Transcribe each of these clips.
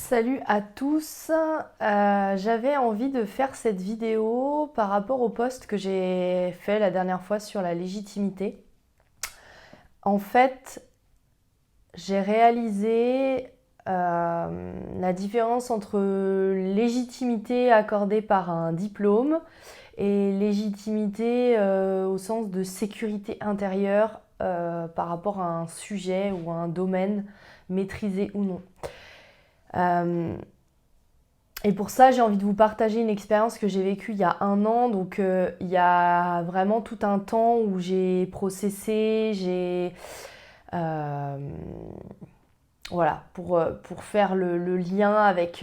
Salut à tous. J'avais envie de faire cette vidéo par rapport au post que j'ai fait la dernière fois sur la légitimité. En fait, j'ai réalisé la différence entre légitimité accordée par un diplôme et légitimité au sens de sécurité intérieure par rapport à un sujet ou à un domaine maîtrisé ou non. Et pour ça, j'ai envie de vous partager une expérience que j'ai vécue il y a un an. Donc, il y a vraiment tout un temps où j'ai processé, euh, voilà, pour faire le lien avec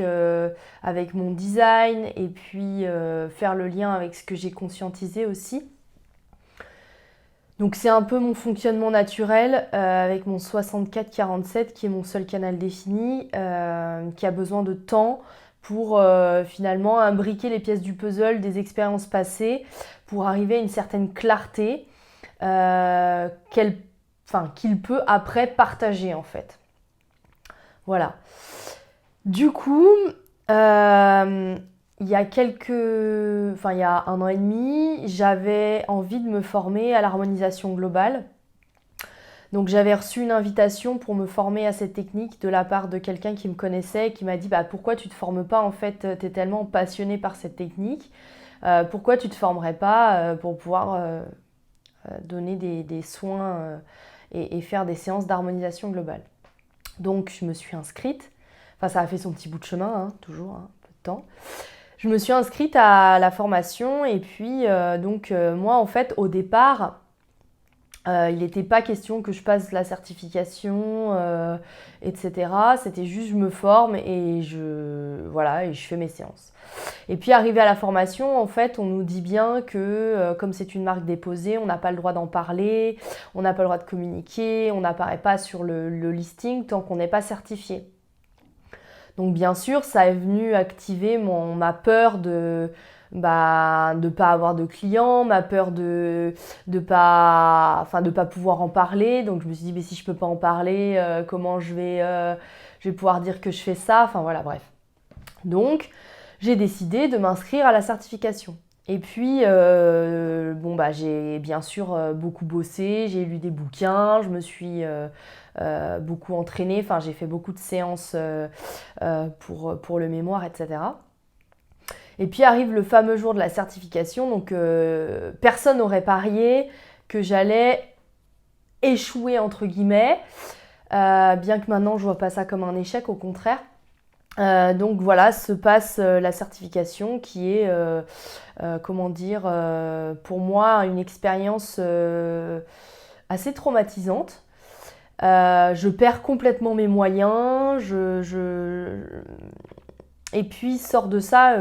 mon design et puis faire le lien avec ce que j'ai conscientisé aussi. Donc, c'est un peu mon fonctionnement naturel avec mon 64-47 qui est mon seul canal défini, qui a besoin de temps pour finalement imbriquer les pièces du puzzle des expériences passées pour arriver à une certaine clarté qu'il peut après partager en fait. Voilà. Du coup, il y a il y a un an et demi, j'avais envie de me former à l'harmonisation globale. Donc j'avais reçu une invitation pour me former à cette technique de la part de quelqu'un qui me connaissait et qui m'a dit pourquoi tu te formes pas en fait, tu es tellement passionné par cette technique, pourquoi tu te formerais pas pour pouvoir donner des soins et faire des séances d'harmonisation globale. Donc je me suis inscrite, enfin ça a fait son petit bout de chemin, hein, toujours un peu de temps. Je me suis inscrite à la formation et puis moi en fait au départ il n'était pas question que je passe la certification, etc. C'était juste je me forme et je fais mes séances. Et puis arrivé à la formation, en fait, on nous dit bien que comme c'est une marque déposée, on n'a pas le droit d'en parler, on n'a pas le droit de communiquer, on n'apparaît pas sur le listing tant qu'on n'est pas certifié. Donc bien sûr, ça est venu activer ma peur de pas avoir de clients, ma peur de pas pouvoir en parler. Donc je me suis dit mais si je peux pas en parler, comment je vais pouvoir dire que je fais ça. Enfin voilà, bref. Donc j'ai décidé de m'inscrire à la certification. Et puis, j'ai bien sûr beaucoup bossé, j'ai lu des bouquins, je me suis beaucoup entraînée, enfin j'ai fait beaucoup de séances pour le mémoire, etc. Et puis arrive le fameux jour de la certification, donc personne n'aurait parié que j'allais échouer entre guillemets, bien que maintenant je vois pas ça comme un échec, au contraire. Donc voilà, se passe la certification qui est, pour moi une expérience assez traumatisante. Je perds complètement mes moyens, et puis sors de ça,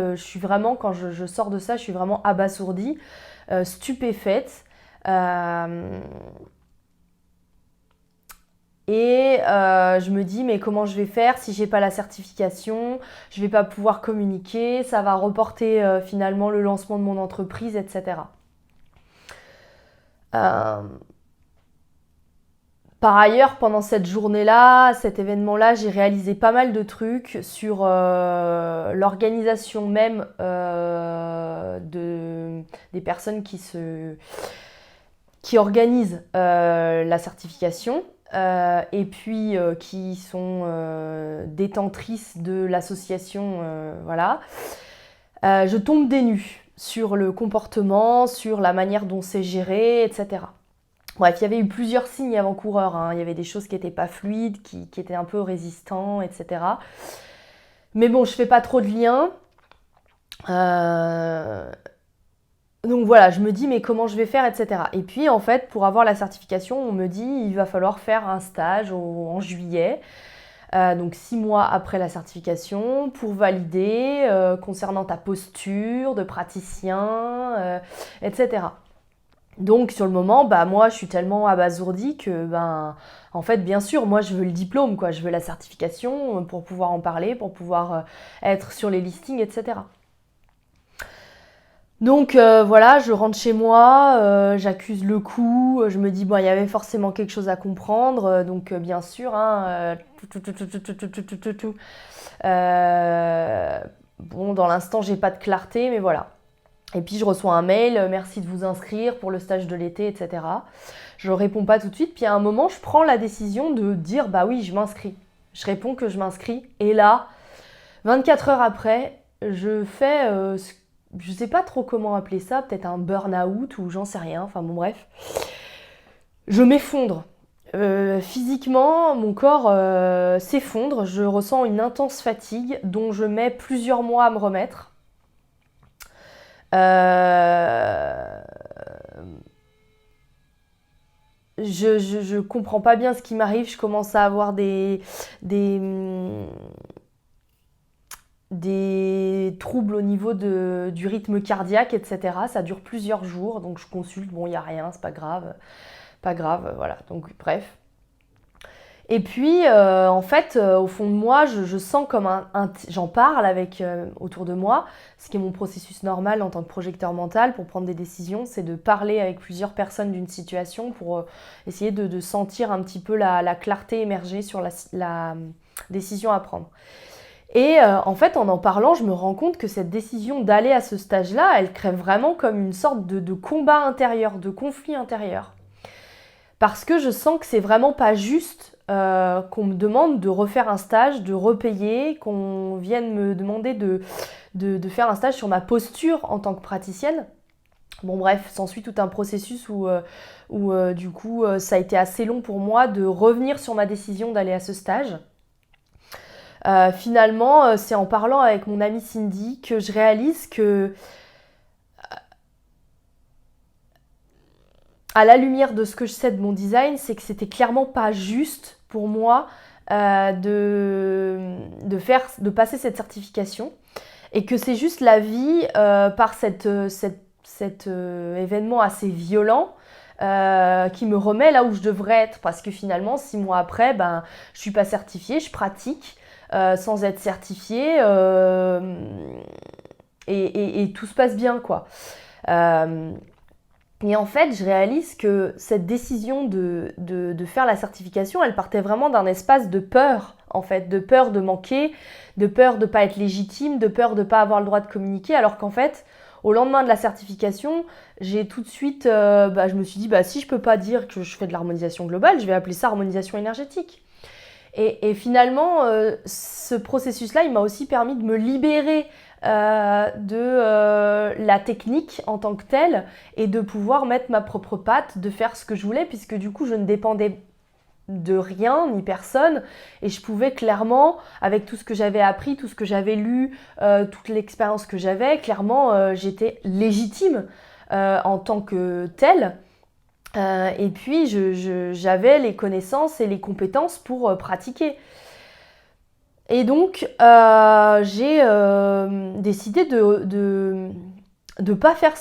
quand je sors de ça, je suis vraiment abasourdie, stupéfaite. Je me dis mais comment je vais faire si j'ai pas la certification, je vais pas pouvoir communiquer, ça va reporter finalement le lancement de mon entreprise, etc. Par ailleurs, pendant cette journée-là, cet événement-là, j'ai réalisé pas mal de trucs sur l'organisation même des personnes qui organisent la certification. Et puis qui sont détentrices de l'association, voilà. Je tombe des nues sur le comportement, sur la manière dont c'est géré, etc. Bref, il y avait eu plusieurs signes avant-coureurs, hein. Il y avait des choses qui n'étaient pas fluides, qui étaient un peu résistants, etc. Mais bon, je fais pas trop de liens. Donc voilà, je me dis mais comment je vais faire, etc. Et puis en fait, pour avoir la certification, on me dit il va falloir faire un stage en juillet, donc 6 mois après la certification, pour valider concernant ta posture de praticien, etc. Donc sur le moment, moi je suis tellement abasourdie que en fait bien sûr, moi je veux le diplôme, quoi, je veux la certification pour pouvoir en parler, pour pouvoir être sur les listings, etc. Donc voilà, je rentre chez moi, j'accuse le coup, je me dis, bon, il y avait forcément quelque chose à comprendre, donc bien sûr, hein, tout. Euh, bon, dans l'instant, j'ai pas de clarté, mais voilà. Et puis je reçois un mail, merci de vous inscrire pour le stage de l'été, etc. Je réponds pas tout de suite, puis à un moment, je prends la décision de dire, bah oui, je m'inscris. Je réponds que je m'inscris, et là, 24 heures après, je fais, je sais pas trop comment appeler ça, peut-être un burn-out ou j'en sais rien, enfin bon bref. Je m'effondre. Physiquement, mon corps s'effondre, je ressens une intense fatigue dont je mets plusieurs mois à me remettre. Euh, je comprends pas bien ce qui m'arrive, je commence à avoir des, des troubles au niveau du rythme cardiaque, etc. Ça dure plusieurs jours, donc je consulte, bon, il n'y a rien, c'est pas grave, voilà. Donc bref. Et puis, en fait, au fond de moi, je sens comme j'en parle avec autour de moi, ce qui est mon processus normal en tant que projecteur mental pour prendre des décisions, c'est de parler avec plusieurs personnes d'une situation pour essayer de sentir un petit peu la clarté émerger sur la décision à prendre. Et en fait, en parlant, je me rends compte que cette décision d'aller à ce stage-là, elle crée vraiment comme une sorte de combat intérieur, de conflit intérieur. Parce que je sens que c'est vraiment pas juste qu'on me demande de refaire un stage, de repayer, qu'on vienne me demander de faire un stage sur ma posture en tant que praticienne. Bon bref, s'ensuit tout un processus où du coup ça a été assez long pour moi de revenir sur ma décision d'aller à ce stage. Finalement, c'est en parlant avec mon amie Cindy que je réalise que, à la lumière de ce que je sais de mon design, c'est que c'était clairement pas juste pour moi de passer cette certification et que c'est juste la vie par cet événement assez violent qui me remet là où je devrais être parce que finalement 6 mois après, ben, je suis pas certifiée, je pratique sans être certifiée et tout se passe bien quoi. Euh, et en fait, je réalise que cette décision de faire la certification, elle partait vraiment d'un espace de peur, en fait, de peur de manquer, de peur de ne pas être légitime, de peur de ne pas avoir le droit de communiquer, alors qu'en fait, au lendemain de la certification, j'ai tout de suite, je me suis dit, si je peux pas dire que je fais de l'harmonisation globale, je vais appeler ça harmonisation énergétique. Et finalement, ce processus-là, il m'a aussi permis de me libérer de la technique en tant que telle et de pouvoir mettre ma propre patte, de faire ce que je voulais, puisque du coup, je ne dépendais de rien ni personne et je pouvais clairement, avec tout ce que j'avais appris, tout ce que j'avais lu, toute l'expérience que j'avais, clairement, j'étais légitime en tant que telle. Et puis, j'avais les connaissances et les compétences pour pratiquer. Et donc, j'ai décidé de pas faire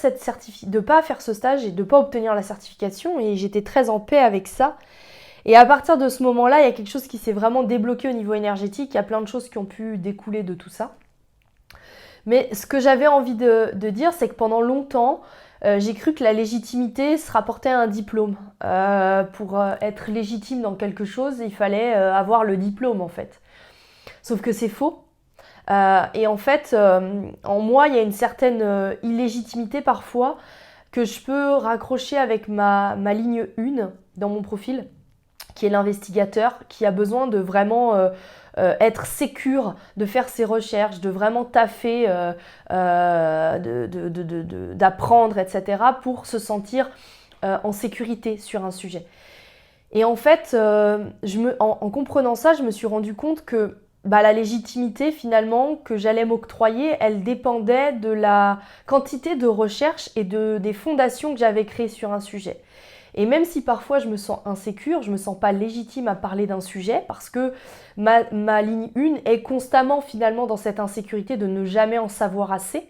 de pas faire ce stage et de pas obtenir la certification. Et j'étais très en paix avec ça. Et à partir de ce moment-là, il y a quelque chose qui s'est vraiment débloqué au niveau énergétique. Il y a plein de choses qui ont pu découler de tout ça. Mais ce que j'avais envie de dire, c'est que pendant longtemps, j'ai cru que la légitimité se rapportait à un diplôme. Pour être légitime dans quelque chose, il fallait avoir le diplôme en fait. Sauf que c'est faux. Et en fait, en moi, il y a une certaine illégitimité parfois que je peux raccrocher avec ma ligne 1 dans mon profil, qui est l'investigateur, qui a besoin de vraiment être sécure, de faire ses recherches, de vraiment taffer, d'apprendre, etc., pour se sentir en sécurité sur un sujet. Et en fait, en comprenant ça, je me suis rendu compte que la légitimité finalement que j'allais m'octroyer, elle dépendait de la quantité de recherche et des fondations que j'avais créées sur un sujet. Et même si parfois je me sens insécure, je me sens pas légitime à parler d'un sujet parce que ma ligne 1 est constamment finalement dans cette insécurité de ne jamais en savoir assez.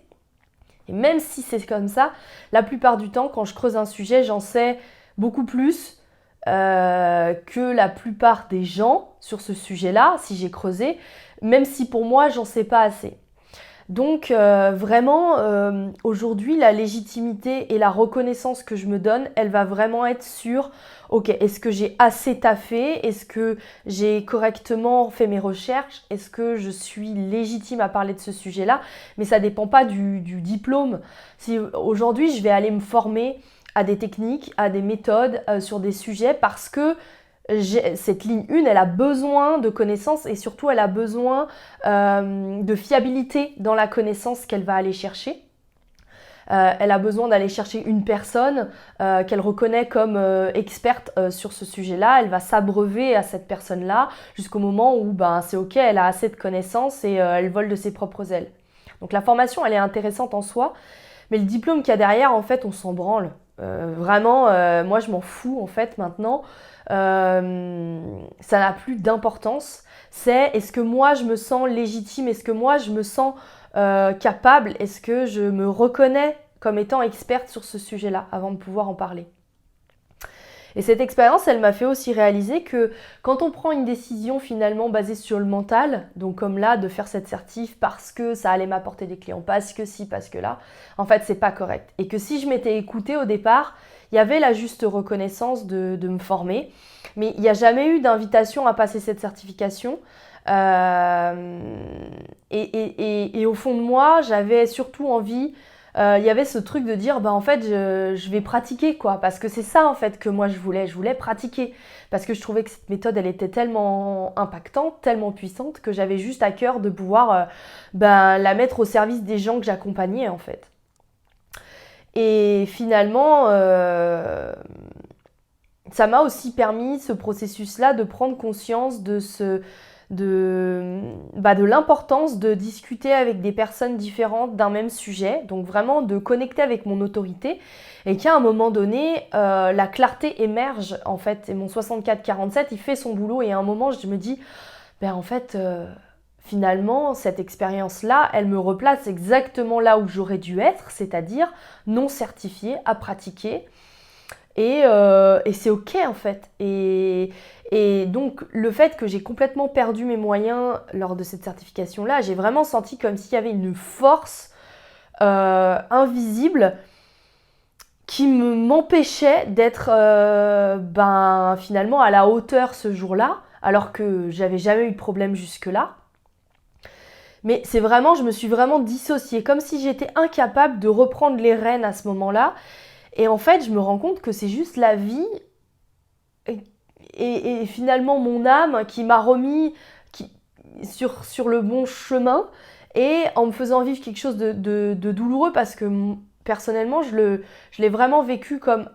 Et même si c'est comme ça, la plupart du temps, quand je creuse un sujet, j'en sais beaucoup plus que la plupart des gens sur ce sujet-là, si j'ai creusé, même si pour moi, j'en sais pas assez. Donc vraiment, aujourd'hui, la légitimité et la reconnaissance que je me donne, elle va vraiment être sur, ok, est-ce que j'ai assez taffé? Est-ce que j'ai correctement fait mes recherches? Est-ce que je suis légitime à parler de ce sujet-là? Mais ça ne dépend pas du diplôme. Si aujourd'hui, je vais aller me former à des techniques, à des méthodes, sur des sujets parce que cette ligne 1, elle a besoin de connaissances et surtout elle a besoin de fiabilité dans la connaissance qu'elle va aller chercher. Elle a besoin d'aller chercher une personne qu'elle reconnaît comme experte sur ce sujet-là. Elle va s'abreuver à cette personne-là jusqu'au moment où c'est ok, elle a assez de connaissances et elle vole de ses propres ailes. Donc la formation, elle est intéressante en soi, mais le diplôme qu'il y a derrière, en fait, on s'en branle. Vraiment, moi je m'en fous en fait maintenant. Ça n'a plus d'importance. C'est est-ce que moi je me sens légitime, est-ce que moi je me sens capable, est-ce que je me reconnais comme étant experte sur ce sujet-là avant de pouvoir en parler. Et cette expérience, elle m'a fait aussi réaliser que quand on prend une décision finalement basée sur le mental, donc comme là, de faire cette certif parce que ça allait m'apporter des clients, parce que si, parce que là, en fait, c'est pas correct. Et que si je m'étais écoutée au départ, il y avait la juste reconnaissance de me former, mais il n'y a jamais eu d'invitation à passer cette certification. Et au fond de moi, j'avais surtout envie il y avait ce truc de dire en fait je vais pratiquer quoi, parce que c'est ça en fait que moi je voulais pratiquer, parce que je trouvais que cette méthode elle était tellement impactante, tellement puissante que j'avais juste à cœur de pouvoir la mettre au service des gens que j'accompagnais en fait. Et finalement ça m'a aussi permis ce processus là de prendre conscience de l'importance de discuter avec des personnes différentes d'un même sujet, donc vraiment de connecter avec mon autorité, et qu'à un moment donné, la clarté émerge en fait, et mon 64-47, il fait son boulot, et à un moment, je me dis, en fait, finalement, cette expérience-là, elle me replace exactement là où j'aurais dû être, c'est-à-dire non certifiée, à pratiquer, et c'est ok en fait. Et donc le fait que j'ai complètement perdu mes moyens lors de cette certification-là, j'ai vraiment senti comme s'il y avait une force invisible qui m'empêchait d'être finalement à la hauteur ce jour-là, alors que j'avais jamais eu de problème jusque-là. Mais c'est vraiment, je me suis vraiment dissociée, comme si j'étais incapable de reprendre les rênes à ce moment-là. Et en fait, je me rends compte que c'est juste la vie et finalement mon âme qui m'a remis sur le bon chemin, et en me faisant vivre quelque chose de douloureux, parce que personnellement, je l'ai vraiment vécu comme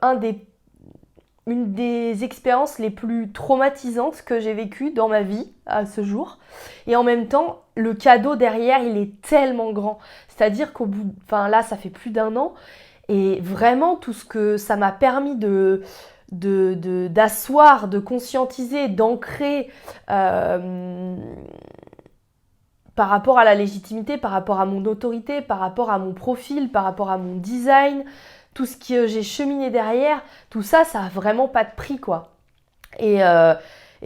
une des expériences les plus traumatisantes que j'ai vécues dans ma vie à ce jour. Et en même temps, le cadeau derrière, il est tellement grand. C'est-à-dire qu'au bout, là, ça fait plus d'1 an, et vraiment tout ce que ça m'a permis d'asseoir, de conscientiser, d'ancrer par rapport à la légitimité, par rapport à mon autorité, par rapport à mon profil, par rapport à mon design, tout ce que j'ai cheminé derrière, tout ça, ça a vraiment pas de prix quoi. Et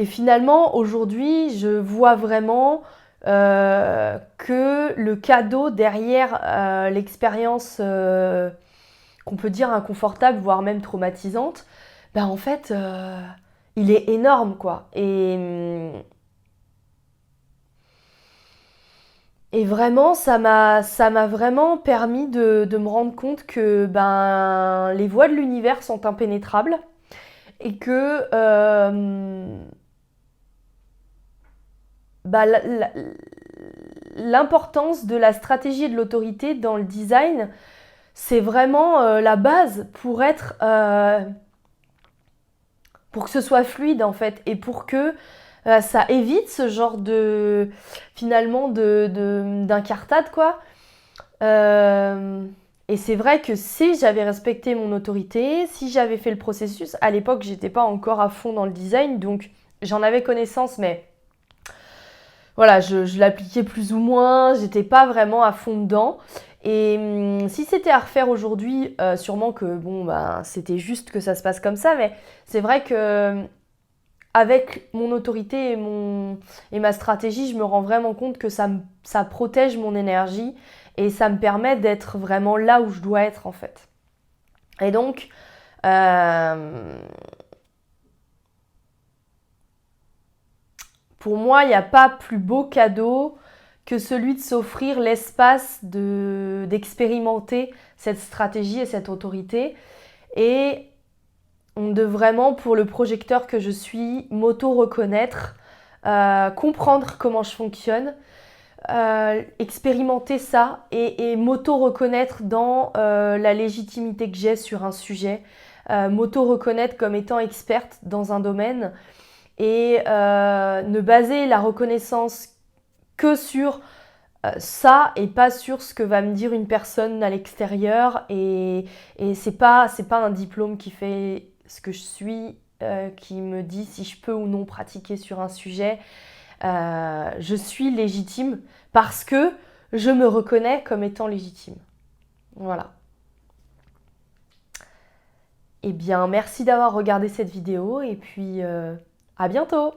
finalement, aujourd'hui, je vois vraiment que le cadeau derrière l'expérience qu'on peut dire inconfortable, voire même traumatisante, en fait, il est énorme, quoi. Et vraiment, ça m'a vraiment permis de me rendre compte que les voies de l'univers sont impénétrables, et que l'importance de la stratégie et de l'autorité dans le design, c'est vraiment la base pour pour que ce soit fluide en fait, et pour que ça évite ce genre finalement d'incartade quoi. Et c'est vrai que si j'avais respecté mon autorité, si j'avais fait le processus, à l'époque j'étais pas encore à fond dans le design, donc j'en avais connaissance, mais voilà, je l'appliquais plus ou moins, j'étais pas vraiment à fond dedans. Et si c'était à refaire aujourd'hui, sûrement que c'était juste que ça se passe comme ça, mais c'est vrai que avec mon autorité et ma stratégie, je me rends vraiment compte que ça protège mon énergie et ça me permet d'être vraiment là où je dois être en fait. Et donc, pour moi, il n'y a pas plus beau cadeau que celui de s'offrir l'espace d'expérimenter cette stratégie et cette autorité. Et de vraiment, pour le projecteur que je suis, m'auto-reconnaître, comprendre comment je fonctionne, expérimenter ça et m'auto-reconnaître dans la légitimité que j'ai sur un sujet, m'auto-reconnaître comme étant experte dans un domaine et ne baser la reconnaissance que sur ça et pas sur ce que va me dire une personne à l'extérieur et c'est pas un diplôme qui fait ce que je suis, qui me dit si je peux ou non pratiquer sur un sujet. Je suis légitime parce que je me reconnais comme étant légitime. Voilà. Eh bien, merci d'avoir regardé cette vidéo et puis à bientôt!